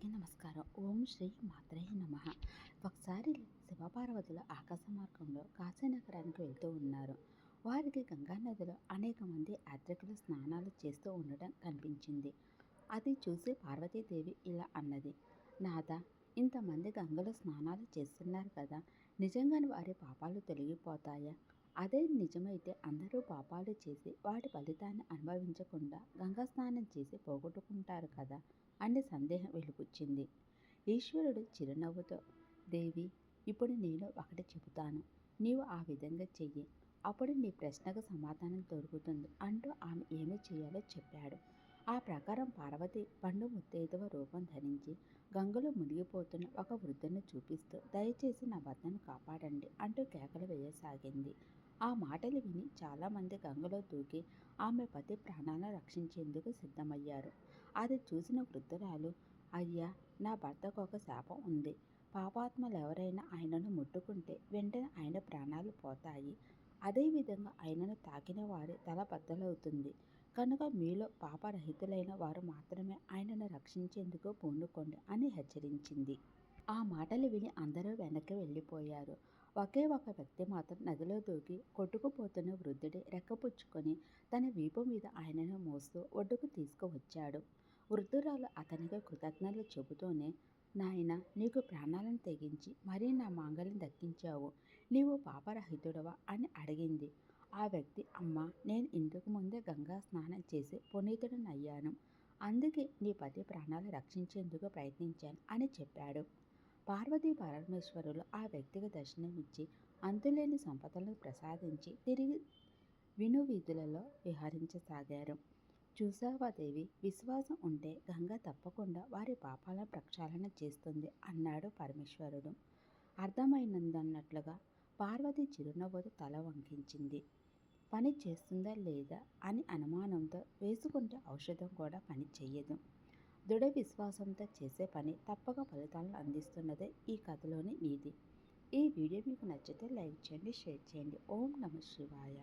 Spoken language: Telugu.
అందరికీ నమస్కారం. ఓం శ్రీ మాత్రే నమః. ఒకసారి శివపార్వతులు ఆకాశ మార్గంలో కాశీ నగరానికి వెళ్తూ ఉన్నారు. వారికి గంగా నదిలో అనేక మంది యాత్రికులు స్నానాలు చేస్తూ ఉండటం కనిపించింది. అది చూసి పార్వతీదేవి ఇలా అన్నది, నాథా, ఇంతమంది గంగలో స్నానాలు చేస్తున్నారు కదా, నిజంగానే వారి పాపాలు తొలగిపోతాయా? అదే నిజమైతే అందరూ పాపాలు చేసి వాటి ఫలితాన్ని అనుభవించకుండా గంగా స్నానం చేసి పోగొట్టుకుంటారు కదా అని సందేహం వెలుపుచ్చింది. ఈశ్వరుడు చిరునవ్వుతో, దేవి, ఇప్పుడు నేను ఒకటి చెబుతాను, నీవు ఆ విధంగా చెయ్యి, అప్పుడు నీ ప్రశ్నకు సమాధానం దొరుకుతుంది అంటూ ఆమె ఏమి చేయాలో చెప్పాడు. ఆ ప్రకారం పార్వతి పండు ముత్తైదువ రూపం ధరించి గంగలో మునిగిపోతున్న ఒక వృద్ధుని చూపిస్తూ, దయచేసి నా భర్తను కాపాడండి అంటూ కేకలు వేయసాగింది. ఆ మాటలు విని చాలామంది గంగలో దూకి ఆమె పతి ప్రాణాలను రక్షించేందుకు సిద్ధమయ్యారు. అది చూసిన వృద్ధురాలు, అయ్యా, నా భర్తకు ఒక శాపం ఉంది. పాపాత్మలు ఎవరైనా ఆయనను ముట్టుకుంటే వెంటనే ఆయన ప్రాణాలు పోతాయి. అదేవిధంగా ఆయనను తాకిన వారి తల బద్దలవుతుంది. కనుక మీలో పాపరహితులైన వారు మాత్రమే ఆయనను రక్షించేందుకు పూనుకోండి అని హెచ్చరించింది. ఆ మాటలు విని అందరూ వెనక్కి వెళ్ళిపోయారు. ఒకే ఒక వ్యక్తి మాత్రం నదిలో దూకి కొట్టుకుపోతున్న వృద్ధుడి రెక్కపుచ్చుకొని తన వీపు మీద ఆయనను మోస్తూ ఒడ్డుకు తీసుకువచ్చాడు. వృద్ధురాలు అతనికి కృతజ్ఞతలు చెబుతూనే, నాయనా, నీకు ప్రాణాలను తెగించి మరీ నా మాంగల్యం దక్కించావు, నీవు పాపరహితుడవా అని అడిగింది. ఆ వ్యక్తి, అమ్మా, నేను ఇంతకు ముందే గంగా స్నానం చేసి పునీతుడనయ్యాను, అందుకే నీ పతి ప్రాణాలు రక్షించేందుకు ప్రయత్నించాను అని చెప్పాడు. పార్వతీ పరమేశ్వరులు ఆ వ్యక్తికి దర్శనమిచ్చి అంతులేని సంపదలను ప్రసాదించి తిరిగి వినువీధులలో విహరించసాగారు. చూసావా దేవి, విశ్వాసం ఉంటే గంగ తప్పకుండా వారి పాపాలను ప్రక్షాళన చేస్తుంది అన్నాడు పరమేశ్వరుడు. అర్థమైనందన్నట్లుగా పార్వతి చిరునవ్వుతో తల వంకించింది. పని చేస్తుందా లేదా అని అనుమానంతో, వేసుకుంటే ఔషధం కూడా పని చెయ్యదు, దృఢ విశ్వాసంతో చేసే పని తప్పక ఫలితాలను అందిస్తున్నదే ఈ కథలోని నీతి. ఈ వీడియో మీకు నచ్చితే లైక్ చేయండి, షేర్ చేయండి. ఓం నమః శివాయ.